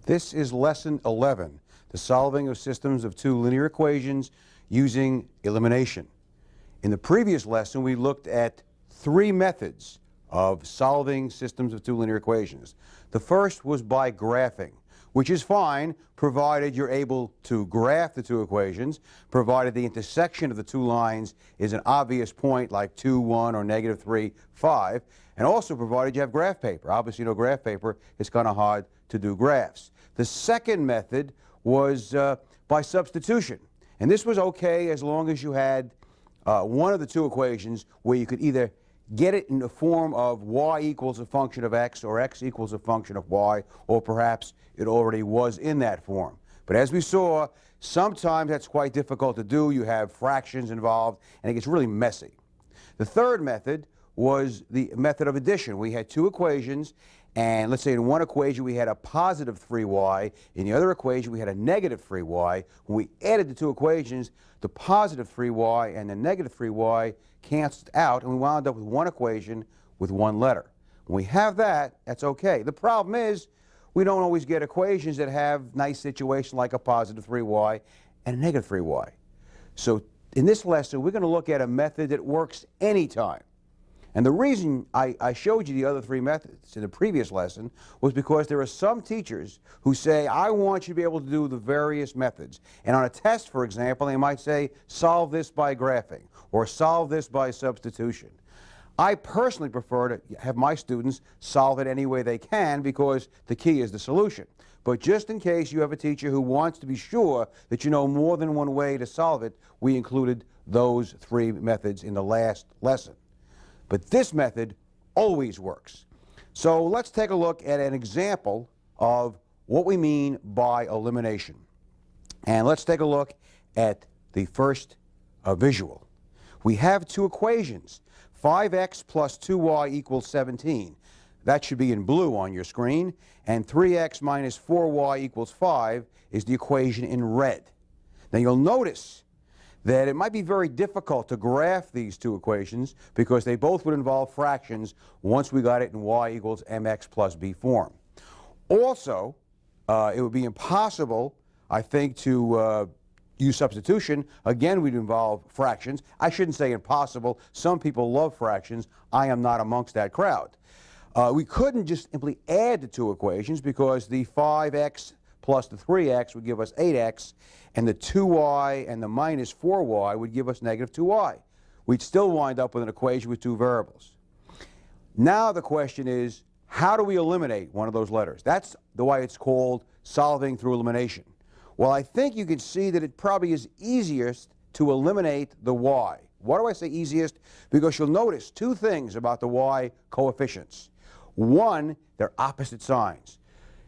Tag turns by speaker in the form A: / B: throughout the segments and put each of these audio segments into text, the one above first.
A: This is Lesson 11, the solving of systems of two linear equations using elimination. In the previous lesson, we looked at three methods of solving systems of two linear equations. The first was by graphing, which is fine provided you're able to graph the two equations, provided the intersection of the two lines is an obvious point like 2, 1 or -3, 5, and also provided you have graph paper. Obviously, no graph paper, it's kind of hard to do graphs. The second method was by substitution, and this was okay as long as you had one of the two equations where you could either get it in the form of y equals a function of x or x equals a function of y, or perhaps it already was in that form. But as we saw, sometimes that's quite difficult to do. You have fractions involved and it gets really messy. The third method was the method of addition. We had two equations, and let's say in one equation we had a positive 3y, in the other equation we had a negative 3y. When we added the two equations, the positive 3y and the negative 3y canceled out, and we wound up with one equation with one letter. When we have that, that's okay. The problem is we don't always get equations that have nice situations like a positive 3y and a negative 3y. So in this lesson, we're going to look at a method that works anytime. And the reason I showed you the other three methods in the previous lesson was because there are some teachers who say, I want you to be able to do the various methods. And on a test, for example, they might say, solve this by graphing or solve this by substitution. I personally prefer to have my students solve it any way they can because the key is the solution. But just in case you have a teacher who wants to be sure that you know more than one way to solve it, we included those three methods in the last lesson. But this method always works. So let's take a look at an example of what we mean by elimination. And let's take a look at the first visual. We have two equations, 5x plus 2y equals 17. That should be in blue on your screen. And 3x minus 4y equals 5 is the equation in red. Now you'll notice that it might be very difficult to graph these two equations because they both would involve fractions once we got it in y equals mx plus b form. Also, it would be impossible, I think, to use substitution. Again, we'd involve fractions. I shouldn't say impossible. Some people love fractions. I am not amongst that crowd. We couldn't just simply add the two equations because the 5x plus the 3x would give us 8x, and the 2y and the minus 4y would give us negative 2y. We'd still wind up with an equation with two variables. Now the question is, how do we eliminate one of those letters? That's the way it's called solving through elimination. Well, I think you can see that it probably is easiest to eliminate the y. Why do I say easiest? Because you'll notice two things about the y coefficients. One, they're opposite signs.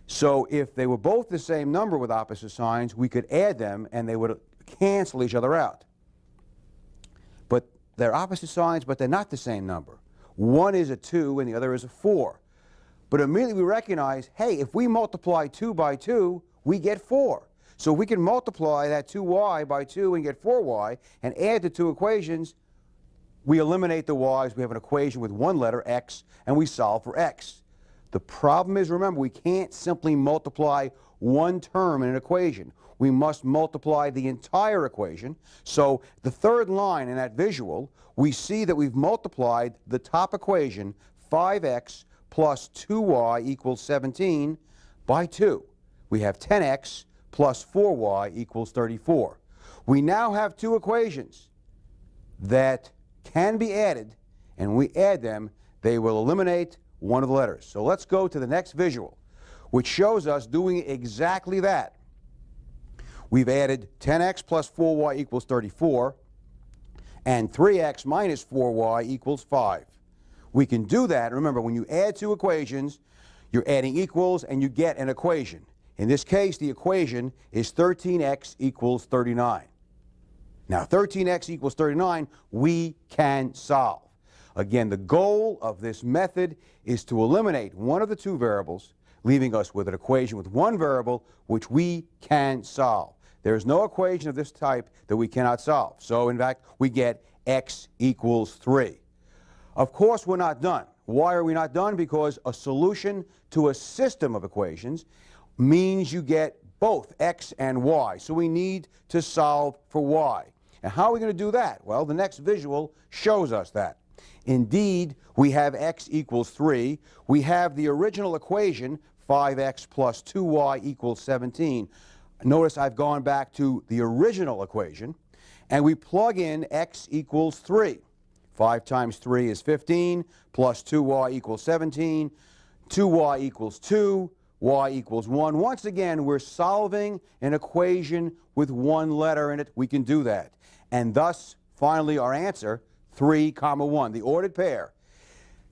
A: So if they were both the same number with opposite signs, we could add them and they would cancel each other out. But they're opposite signs, but they're not the same number. One is a 2 and the other is a 4. But immediately we recognize, hey, if we multiply 2 by 2, we get 4. So we can multiply that 2y by 2 and get 4y and add the two equations. We eliminate the y's. We have an equation with one letter, x, and we solve for x. The problem is, remember, we can't simply multiply one term in an equation. We must multiply the entire equation. So the third line in that visual, we see that we've multiplied the top equation, 5x plus 2y equals 17, by 2. We have 10x plus 4y equals 34. We now have two equations that can be added, and when we add them, they will eliminate one of the letters. So let's go to the next visual, which shows us doing exactly that. We've added 10x plus 4y equals 34, and 3x minus 4y equals 5. We can do that. Remember, when you add two equations, you're adding equals and you get an equation. In this case, the equation is 13x equals 39. Now, 13x equals 39, we can solve. Again, the goal of this method is to eliminate one of the two variables, leaving us with an equation with one variable which we can solve. There is no equation of this type that we cannot solve. So, in fact, we get x equals 3. Of course, we're not done. Why are we not done? Because a solution to a system of equations means you get both x and y. So we need to solve for y. And how are we going to do that? Well, the next visual shows us that. Indeed, we have x equals 3. We have the original equation, 5x plus 2y equals 17. Notice I've gone back to the original equation, and we plug in x equals 3. 5 times 3 is 15, plus 2y equals 17. 2y equals 2, y equals 1. Once again, we're solving an equation with one letter in it. We can do that. And thus, finally, our answer, 3, 1, the ordered pair.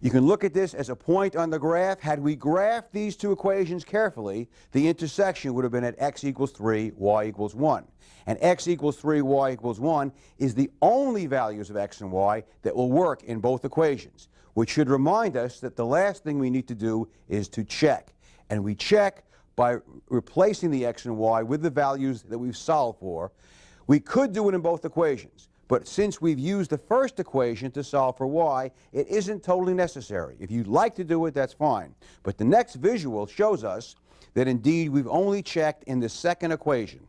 A: You can look at this as a point on the graph. Had we graphed these two equations carefully, the intersection would have been at x equals 3, y equals 1. And x equals 3, y equals 1 is the only values of x and y that will work in both equations, which should remind us that the last thing we need to do is to check. And we check by replacing the x and y with the values that we've solved for. We could do it in both equations. But since we've used the first equation to solve for y, it isn't totally necessary. If you'd like to do it, that's fine. But the next visual shows us that indeed we've only checked in the second equation.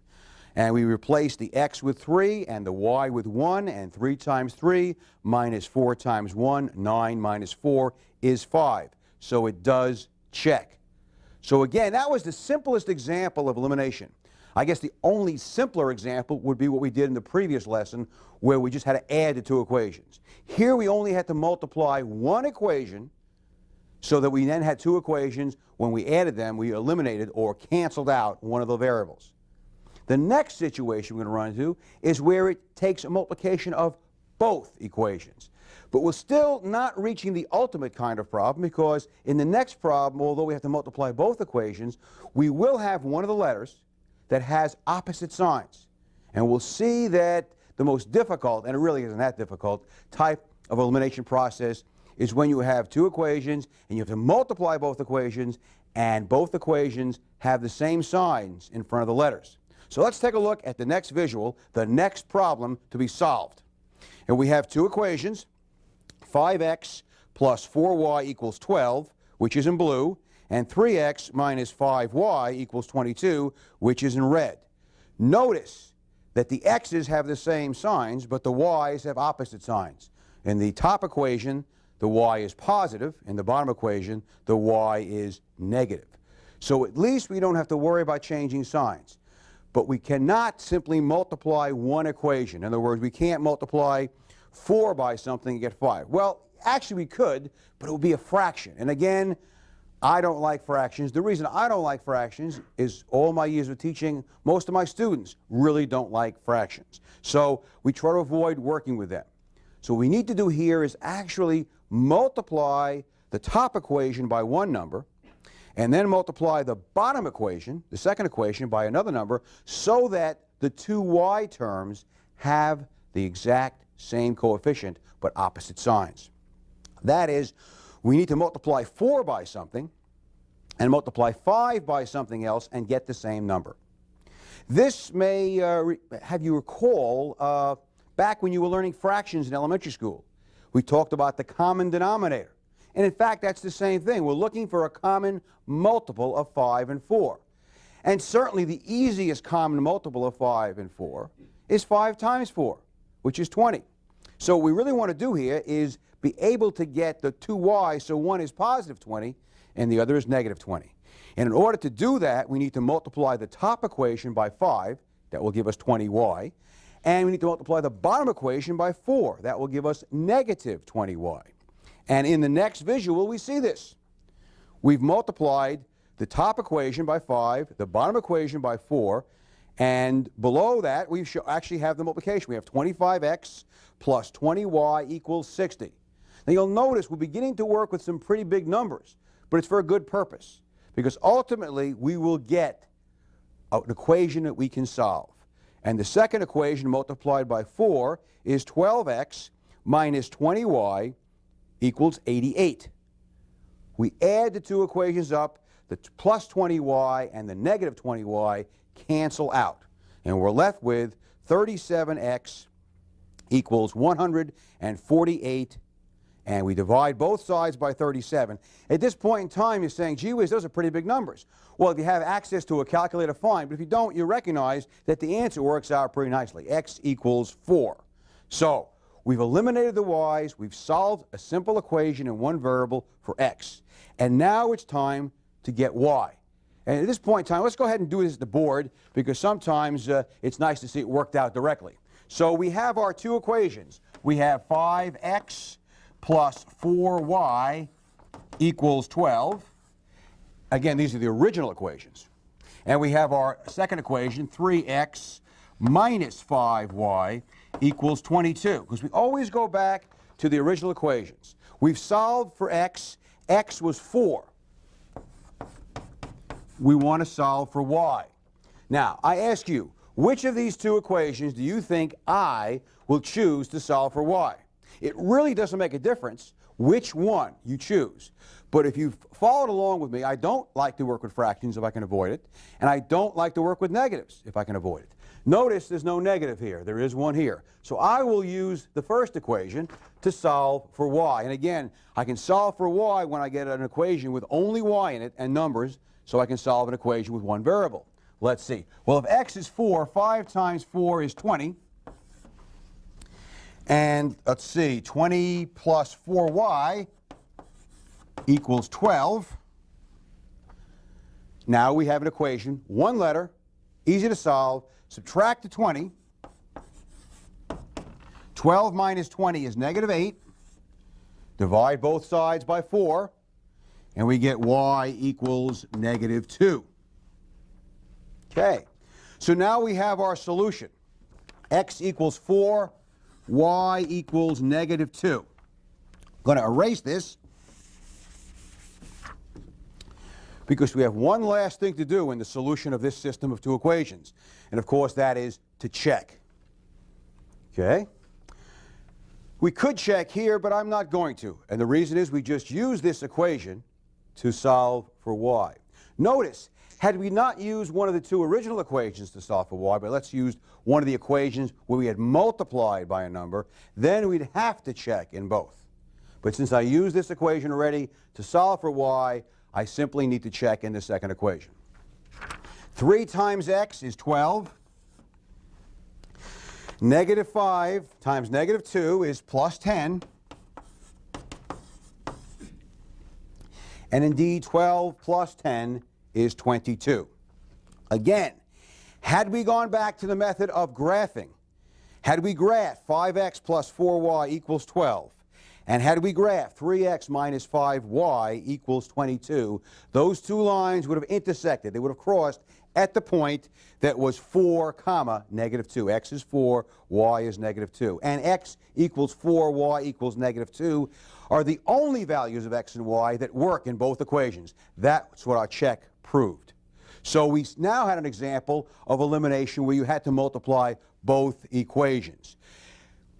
A: And we replace the x with 3 and the y with 1, and 3 times 3 minus 4 times 1, 9 minus 4 is 5. So it does check. So again, that was the simplest example of elimination. I guess the only simpler example would be what we did in the previous lesson, where we just had to add the two equations. Here we only had to multiply one equation, so that we then had two equations. When we added them, we eliminated or canceled out one of the variables. The next situation we're going to run into is where it takes a multiplication of both equations. But we're still not reaching the ultimate kind of problem, because in the next problem, although we have to multiply both equations, we will have one of the letters that has opposite signs. And we'll see that the most difficult, and it really isn't that difficult, type of elimination process is when you have two equations and you have to multiply both equations, and both equations have the same signs in front of the letters. So let's take a look at the next visual, the next problem to be solved. And we have two equations, 5x plus 4y equals 12, which is in blue, and 3x minus 5y equals 22, which is in red. Notice that the x's have the same signs, but the y's have opposite signs. In the top equation, the y is positive. In the bottom equation, the y is negative. So at least we don't have to worry about changing signs. But we cannot simply multiply one equation. In other words, we can't multiply 4 by something and get 5. Well, actually we could, but it would be a fraction. And again, I don't like fractions. The reason I don't like fractions is all my years of teaching, most of my students really don't like fractions. So we try to avoid working with them. So what we need to do here is actually multiply the top equation by one number, and then multiply the bottom equation, the second equation, by another number, so that the two y terms have the exact same coefficient but opposite signs. That is, we need to multiply 4 by something and multiply 5 by something else and get the same number. This may have you recall back when you were learning fractions in elementary school. We talked about the common denominator. And in fact, that's the same thing. We're looking for a common multiple of 5 and 4. And certainly the easiest common multiple of 5 and 4 is 5 times 4, which is 20. So what we really want to do here is be able to get the two y's, so one is positive 20 and the other is negative 20. And in order to do that, we need to multiply the top equation by 5. That will give us 20y. And we need to multiply the bottom equation by 4. That will give us negative 20y. And in the next visual, we see this. We've multiplied the top equation by 5, the bottom equation by 4, and below that, we actually have the multiplication. We have 25x plus 20y equals 60. Now you'll notice we're beginning to work with some pretty big numbers, but it's for a good purpose, because ultimately we will get an equation that we can solve. And the second equation multiplied by 4 is 12x minus 20y equals 88. We add the two equations up, the plus 20y and the negative 20y cancel out, and we're left with 37x equals 148, and we divide both sides by 37. At this point in time, you're saying, gee whiz, those are pretty big numbers. Well, if you have access to a calculator, fine, but if you don't, you recognize that the answer works out pretty nicely. X equals 4. So we've eliminated the y's, we've solved a simple equation in one variable for x, and now it's time to get y. And at this point in time, let's go ahead and do this at the board, because sometimes it's nice to see it worked out directly. So we have our two equations. We have 5x plus 4y equals 12. Again, these are the original equations. And we have our second equation, 3x minus 5y equals 22, because we always go back to the original equations. We've solved for x. X was 4. We want to solve for y. Now, I ask you, which of these two equations do you think I will choose to solve for y? It really doesn't make a difference which one you choose. But if you've followed along with me, I don't like to work with fractions if I can avoid it, and I don't like to work with negatives if I can avoid it. Notice there's no negative here. There is one here. So I will use the first equation to solve for y. And again, I can solve for y when I get an equation with only y in it and numbers, so I can solve an equation with one variable. Let's see. Well, if x is 4, 5 times 4 is 20. And let's see, 20 plus 4y equals 12. Now we have an equation, one letter, easy to solve. Subtract the 20. 12 minus 20 is negative 8. Divide both sides by 4. And we get y equals negative 2. Okay, so now we have our solution. X equals 4, y equals negative 2. I'm going to erase this because we have one last thing to do in the solution of this system of two equations. And of course that is to check. Okay? We could check here, but I'm not going to. And the reason is we just use this equation to solve for y. Notice, had we not used one of the two original equations to solve for y, but let's use one of the equations where we had multiplied by a number, then we'd have to check in both. But since I used this equation already to solve for y, I simply need to check in the second equation. 3 times x is 12. Negative 5 times negative 2 is plus 10. And indeed, 12 plus 10 is 22. Again, had we gone back to the method of graphing, had we graphed 5x plus 4y equals 12, and had we graphed 3x minus 5y equals 22, those two lines would have intersected. They would have crossed at the point that was 4 comma negative 2. X is 4, y is negative 2. And x equals 4, y equals negative 2 are the only values of x and y that work in both equations. That's what our check proved. So we now had an example of elimination where you had to multiply both equations.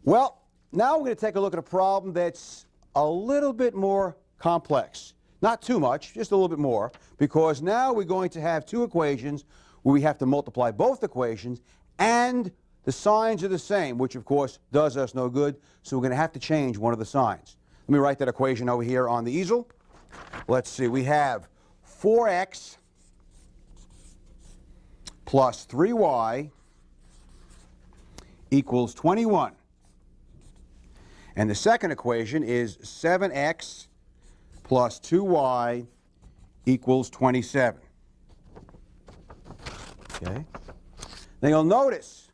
A: Well, now we're going to take a look at a problem that's a little bit more complex. Not too much, just a little bit more, because now we're going to have two equations where we have to multiply both equations and the signs are the same, which of course does us no good, so we're going to have to change one of the signs. Let me write that equation over here on the easel. Let's see, we have 4x plus 3y equals 21. And the second equation is 7x plus 2y equals 27. Okay. Now you'll notice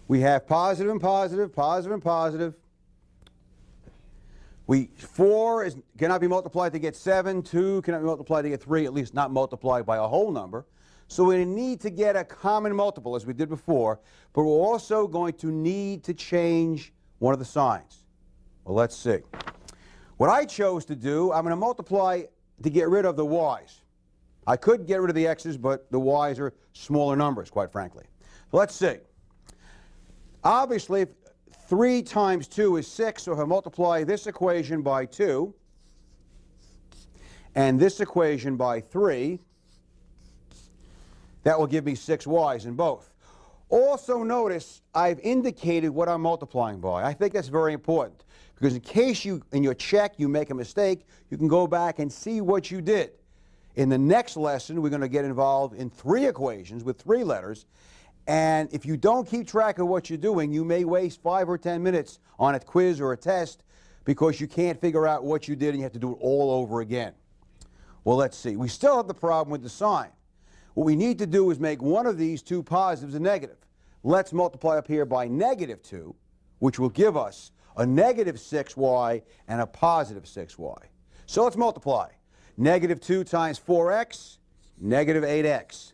A: we have positive and positive, positive and positive. 4 cannot be multiplied to get 7, 2 cannot be multiplied to get 3, at least not multiplied by a whole number. So we need to get a common multiple as we did before, but we're also going to need to change one of the signs. Well, let's see. What I chose to do, I'm going to multiply to get rid of the y's. I could get rid of the x's, but the y's are smaller numbers, quite frankly. Let's see. Obviously, 3 times 2 is 6, so if I multiply this equation by 2 and this equation by 3, that will give me 6 y's in both. Also notice I've indicated what I'm multiplying by. I think that's very important because in case in your check you make a mistake, you can go back and see what you did. In the next lesson, we're going to get involved in 3 equations with 3 letters. And if you don't keep track of what you're doing, you may waste 5 or 10 minutes on a quiz or a test because you can't figure out what you did and you have to do it all over again. Well, let's see. We still have the problem with the sign. What we need to do is make one of these 2 positives a negative. Let's multiply up here by -2, which will give us a -6y and a positive 6y. So let's multiply. -2 times 4x, -8x.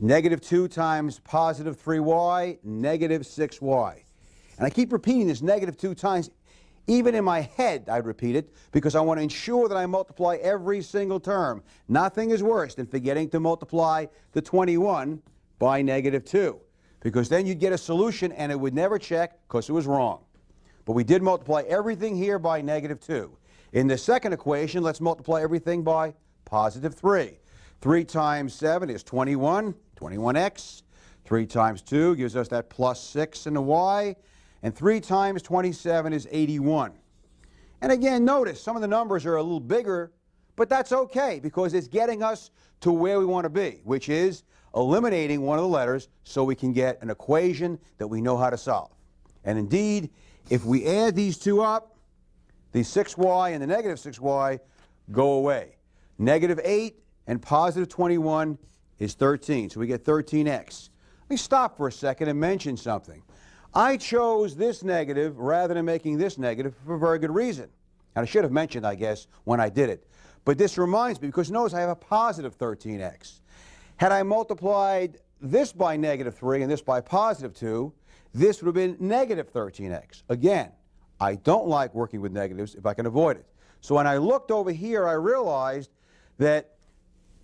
A: -2 times positive 3y, -6y. And I keep repeating this -2 times. Even in my head, I repeat it because I want to ensure that I multiply every single term. Nothing is worse than forgetting to multiply the 21 by -2 because then you'd get a solution and it would never check because it was wrong. But we did multiply everything here by -2. In the second equation, let's multiply everything by positive 3. 3 times 7 is 21, 21x. 3 times 2 gives us that +6 in the y. And 3 times 27 is 81. And again, notice some of the numbers are a little bigger, but that's okay because it's getting us to where we want to be, which is eliminating one of the letters so we can get an equation that we know how to solve. And indeed, if we add these 2 up, the 6y and the -6y go away. -8 and positive 21 is 13, so we get 13x. Let me stop for a second and mention something. I chose this negative rather than making this negative for a very good reason. And I should have mentioned, I guess, when I did it. But this reminds me, because notice I have a positive 13x. Had I multiplied this by -3 and this by positive 2, this would have been -13x. Again, I don't like working with negatives if I can avoid it. So when I looked over here, I realized that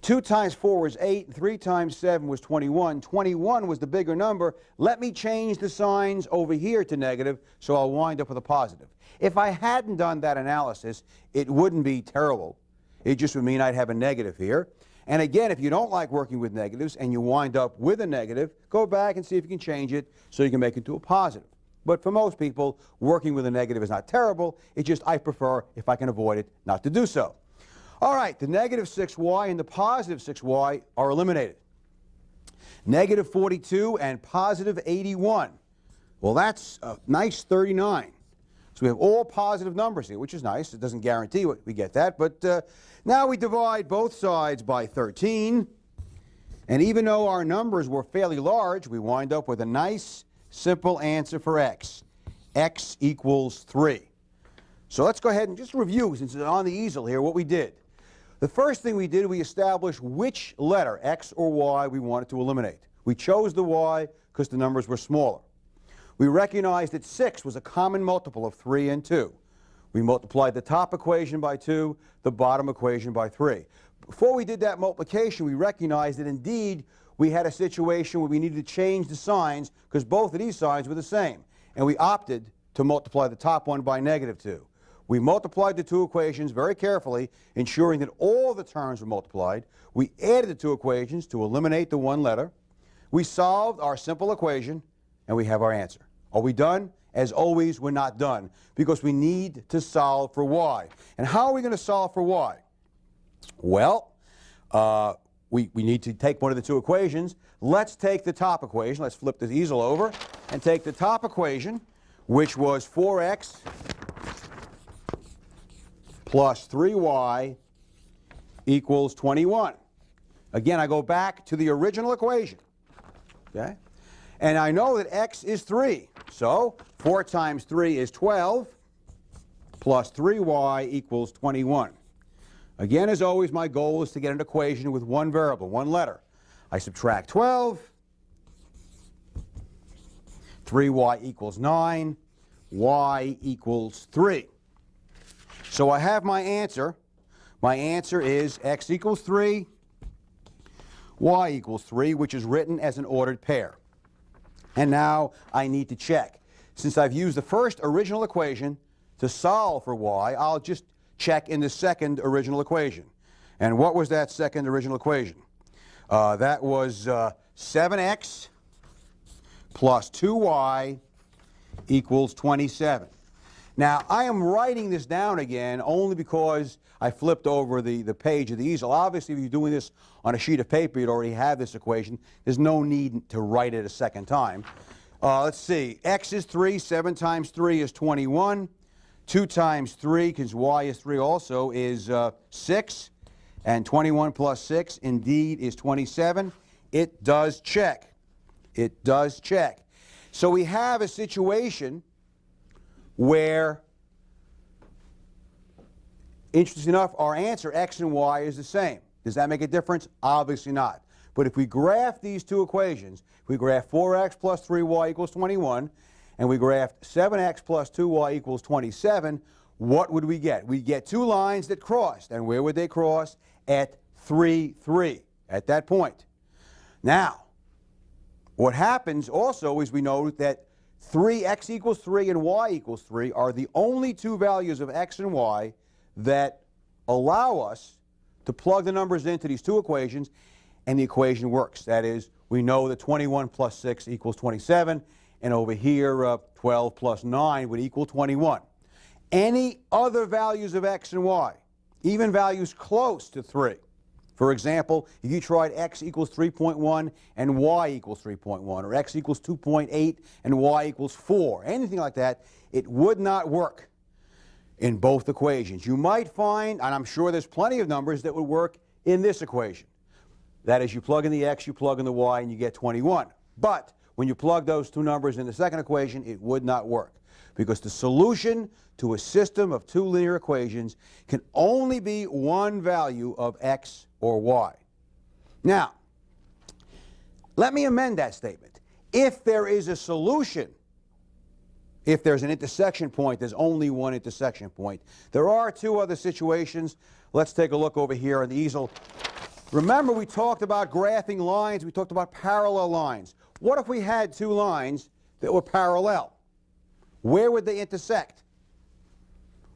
A: 2 times 4 was 8, and 3 times 7 was 21. 21 was the bigger number. Let me change the signs over here to negative, so I'll wind up with a positive. If I hadn't done that analysis, it wouldn't be terrible. It just would mean I'd have a negative here. And again, if you don't like working with negatives and you wind up with a negative, go back and see if you can change it so you can make it to a positive. But for most people, working with a negative is not terrible. It's just I prefer, if I can avoid it, not to do so. All right, the -6y and the positive 6y are eliminated. -42 and positive 81. Well, that's a nice 39. So we have all positive numbers here, which is nice. It doesn't guarantee we get that. But now we divide both sides by 13. And even though our numbers were fairly large, we wind up with a nice, simple answer for x. X equals 3. So let's go ahead and just review, since it's on the easel here, what we did. The first thing we did, we established which letter, x or y, we wanted to eliminate. We chose the y because the numbers were smaller. We recognized that 6 was a common multiple of 3 and 2. We multiplied the top equation by 2, the bottom equation by 3. Before we did that multiplication, we recognized that indeed we had a situation where we needed to change the signs because both of these signs were the same. And we opted to multiply the top one by -2. We multiplied the 2 equations very carefully, ensuring that all the terms were multiplied. We added the 2 equations to eliminate the one letter. We solved our simple equation, and we have our answer. Are we done? As always, we're not done, because we need to solve for y. And how are we going to solve for y? Well, we need to take one of the 2 equations. Let's take the top equation. Let's flip the easel over and take the top equation, which was 4x plus 3y equals 21. Again, I go back to the original equation, okay? And I know that x is 3. So 4 times 3 is 12 plus 3y equals 21. Again, as always, my goal is to get an equation with one variable, one letter. I subtract 12. 3y equals 9. Y equals 3. So I have my answer. My answer is x equals 3, y equals 3, which is written as an ordered pair. And now I need to check. Since I've used the first original equation to solve for y, I'll just check in the second original equation. And what was that second original equation? That was 7x plus 2y equals 27. Now, I am writing this down again only because I flipped over the page of the easel. Obviously, if you're doing this on a sheet of paper, you'd already have this equation. There's no need to write it a second time. Let's see. X is 3. 7 times 3 is 21. 2 times 3, because y is 3 also, is 6. And 21 plus 6, indeed, is 27. It does check. It does check. So we have a situation where, interesting enough, our answer, x and y, is the same. Does that make a difference? Obviously not. But if we graph these two equations, if we graph 4x plus 3y equals 21, and we graph 7x plus 2y equals 27, what would we get? We'd get two lines that crossed. And where would they cross? At 3, 3, at that point. Now, what happens also is we know that x equals 3 and y equals 3 are the only two values of x and y that allow us to plug the numbers into these two equations, and the equation works. That is, we know that 21 plus 6 equals 27, and over here 12 plus 9 would equal 21. Any other values of x and y, even values close to 3, for example, if you tried x equals 3.1 and y equals 3.1, or x equals 2.8 and y equals 4, anything like that, it would not work in both equations. You might find, and I'm sure there's plenty of numbers that would work in this equation. That is, you plug in the x, you plug in the y, and you get 21. But when you plug those two numbers in the second equation, it would not work, because the solution to a system of two linear equations can only be one value of x or y. Now, let me amend that statement. If there is a solution, if there's an intersection point, there's only one intersection point. There are two other situations. Let's take a look over here on the easel. Remember, we talked about graphing lines. We talked about parallel lines. What if we had two lines that were parallel? Where would they intersect?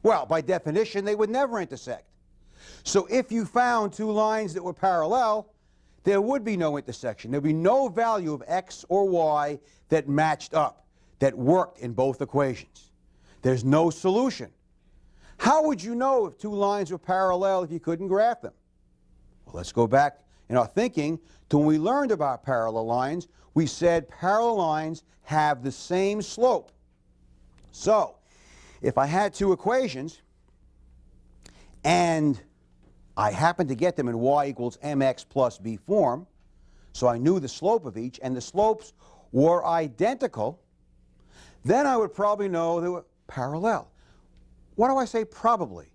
A: Well, by definition, they would never intersect. So if you found two lines that were parallel, there would be no intersection. There would be no value of x or y that matched up, that worked in both equations. There's no solution. How would you know if two lines were parallel if you couldn't graph them? Well, let's go back in our thinking to when we learned about parallel lines. We said parallel lines have the same slope. So, if I had two equations and I happened to get them in y equals mx plus b form, so I knew the slope of each, and the slopes were identical, then I would probably know they were parallel. Why do I say probably?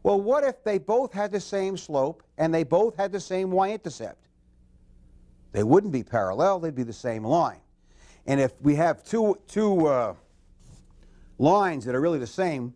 A: Well, what if they both had the same slope and they both had the same y-intercept? They wouldn't be parallel, they'd be the same line. And if we have two lines that are really the same,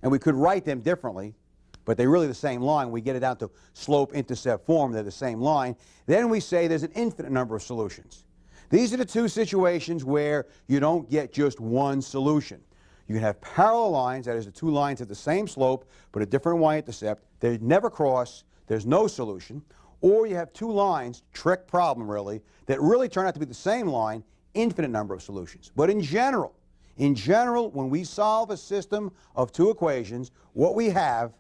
A: and we could write them differently, but they're really the same line, we get it down to slope-intercept form, they're the same line, then we say there's an infinite number of solutions. These are the two situations where you don't get just one solution. You can have parallel lines, that is, the two lines have the same slope, but a different y-intercept. They never cross, there's no solution. Or you have two lines, trick problem really, that really turn out to be the same line, infinite number of solutions. But in general, when we solve a system of two equations, what we have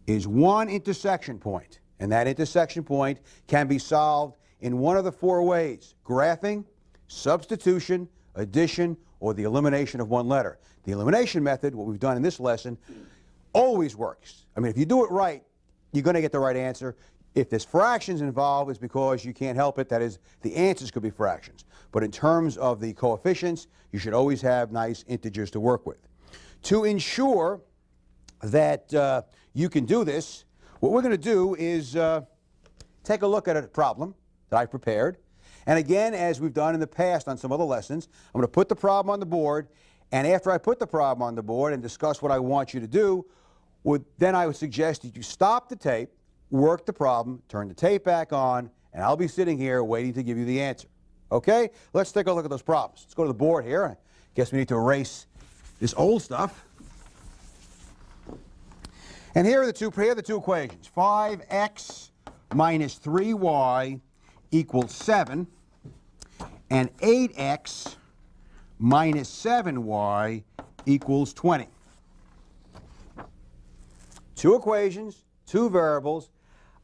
A: is one intersection point. And that intersection point can be solved in one of the four ways: graphing, substitution, addition, or the elimination of one letter. The elimination method, what we've done in this lesson, always works. I mean, if you do it right, you're going to get the right answer. If there's fractions involved, it's because you can't help it. That is, the answers could be fractions. But in terms of the coefficients, you should always have nice integers to work with. To ensure that you can do this, what we're going to do is take a look at a problem that I prepared. And again, as we've done in the past on some other lessons, I'm going to put the problem on the board, and after I put the problem on the board and discuss what I want you to do, then I would suggest that you stop the tape, work the problem, turn the tape back on, and I'll be sitting here waiting to give you the answer. Okay? Let's take a look at those problems. Let's go to the board here. I guess we need to erase this old stuff. And here are the two equations. 5x minus 3y equals 7, and 8x minus 7y equals 20. Two equations, two variables.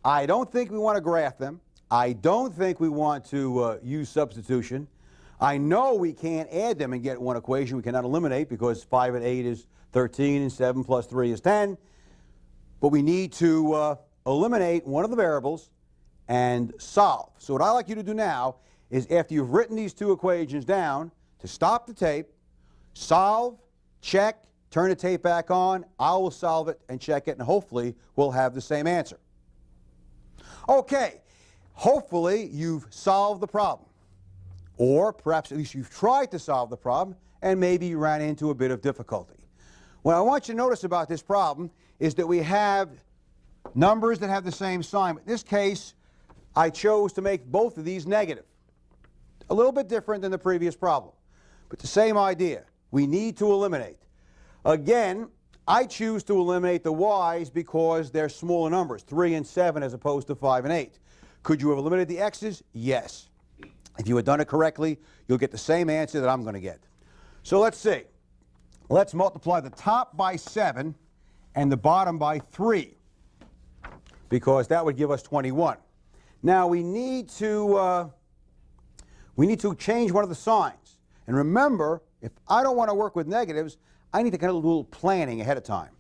A: I don't think we want to graph them. I don't think we want to use substitution. I know we can't add them and get one equation. We cannot eliminate because 5 and 8 is 13 and 7 plus 3 is 10. But we need to eliminate one of the variables and solve. So what I like you to do now is, after you've written these two equations down, to stop the tape, solve, check, turn the tape back on. I will solve it and check it, and hopefully we'll have the same answer. Okay, hopefully you've solved the problem. Or perhaps at least you've tried to solve the problem and maybe you ran into a bit of difficulty. What I want you to notice about this problem is that we have numbers that have the same sign. In this case, I chose to make both of these negative. A little bit different than the previous problem, but the same idea. We need to eliminate. Again, I choose to eliminate the y's because they're smaller numbers, 3 and 7 as opposed to 5 and 8. Could you have eliminated the x's? Yes. If you had done it correctly, you'll get the same answer that I'm going to get. So let's see. Let's multiply the top by 7 and the bottom by 3, because that would give us 21. Now we need to change one of the signs. And remember, if I don't want to work with negatives, I need to get a little planning ahead of time.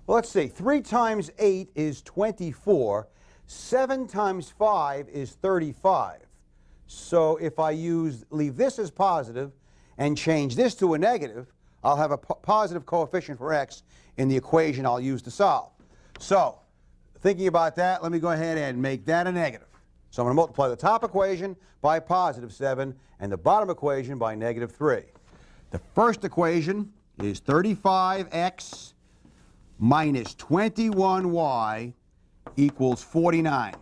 A: Well, let's see. 3 times 8 is 24. 7 times 5 is 35. So if I leave this as positive and change this to a negative, I'll have a positive coefficient for x in the equation I'll use to solve. So thinking about that, let me go ahead and make that a negative. So I'm going to multiply the top equation by positive 7 and the bottom equation by negative 3. The first equation is 35x minus 21y equals 49.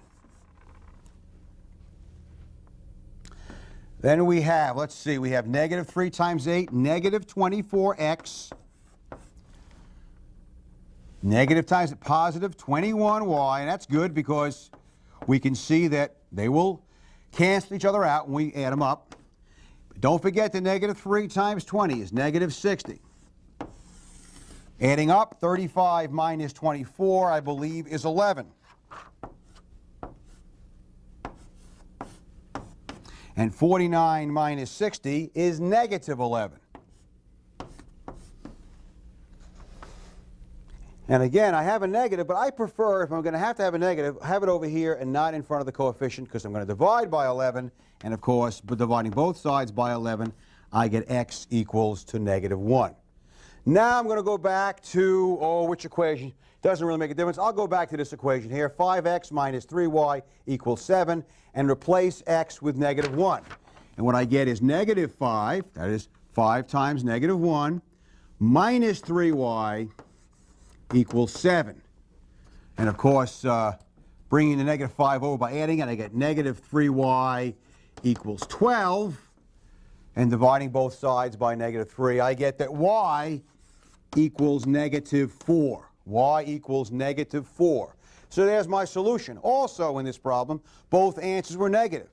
A: Then we have, let's see, we have negative 3 times 8, negative 24x, negative times positive 21y, and that's good because we can see that they will cancel each other out when we add them up. But don't forget that negative 3 times 20 is negative 60. Adding up, 35 minus 24, I believe, is 11. And 49 minus 60 is negative 11. And again, I have a negative, but I prefer, if I'm going to have a negative, have it over here and not in front of the coefficient, because I'm going to divide by 11. And of course, by dividing both sides by 11, I get x equals to negative 1. Now I'm going to go back to, which equation? Doesn't really make a difference. I'll go back to this equation here. 5x minus 3y equals 7, and replace x with negative 1. And what I get is negative 5, that is 5 times negative 1, minus 3y equals 7. And of course, bringing the negative 5 over by adding it, I get negative 3y equals 12. And dividing both sides by negative 3, I get that y equals negative 4. Y equals negative 4. So there's my solution. Also in this problem, both answers were negative,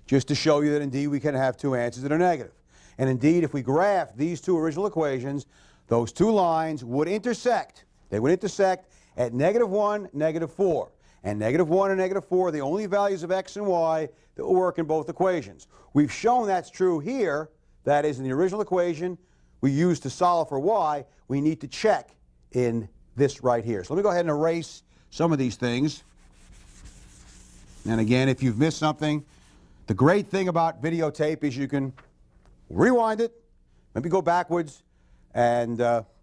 A: just to show you that indeed we can have two answers that are negative. And indeed, if we graph these two original equations, those two lines would intersect. They would intersect at negative 1, negative 4. And negative 1 and negative 4 are the only values of x and y that will work in both equations. We've shown that's true here. That is, in the original equation we used to solve for y, we need to check in this right here. So let me go ahead and erase some of these things. And again, if you've missed something, the great thing about videotape is you can rewind it, maybe go backwards, and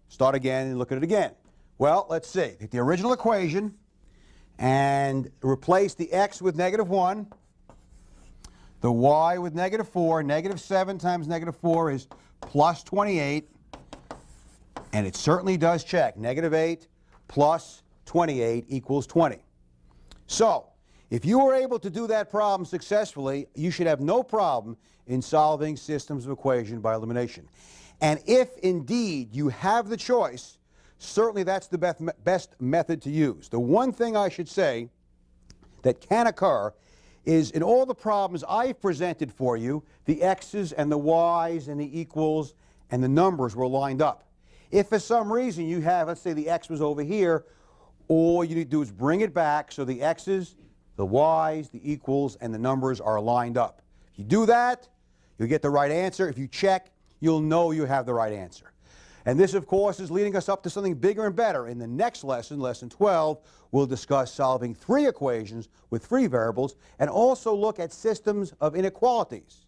A: start again and look at it again. Well, let's see. Take the original equation and replace the x with negative 1, the y with negative 4. Negative 7 times negative 4 is plus 28. And it certainly does check. Negative 8 plus 28 equals 20. So, if you were able to do that problem successfully, you should have no problem in solving systems of equation by elimination. And if indeed you have the choice, certainly that's the best method to use. The one thing I should say that can occur is in all the problems I've presented for you, the x's and the y's and the equals and the numbers were lined up. If for some reason you have, let's say the x was over here, all you need to do is bring it back so the x's, the y's, the equals, and the numbers are lined up. If you do that, you'll get the right answer. If you check, you'll know you have the right answer. And this, of course, is leading us up to something bigger and better. In the next lesson, lesson 12, we'll discuss solving 3 equations with 3 variables and also look at systems of inequalities.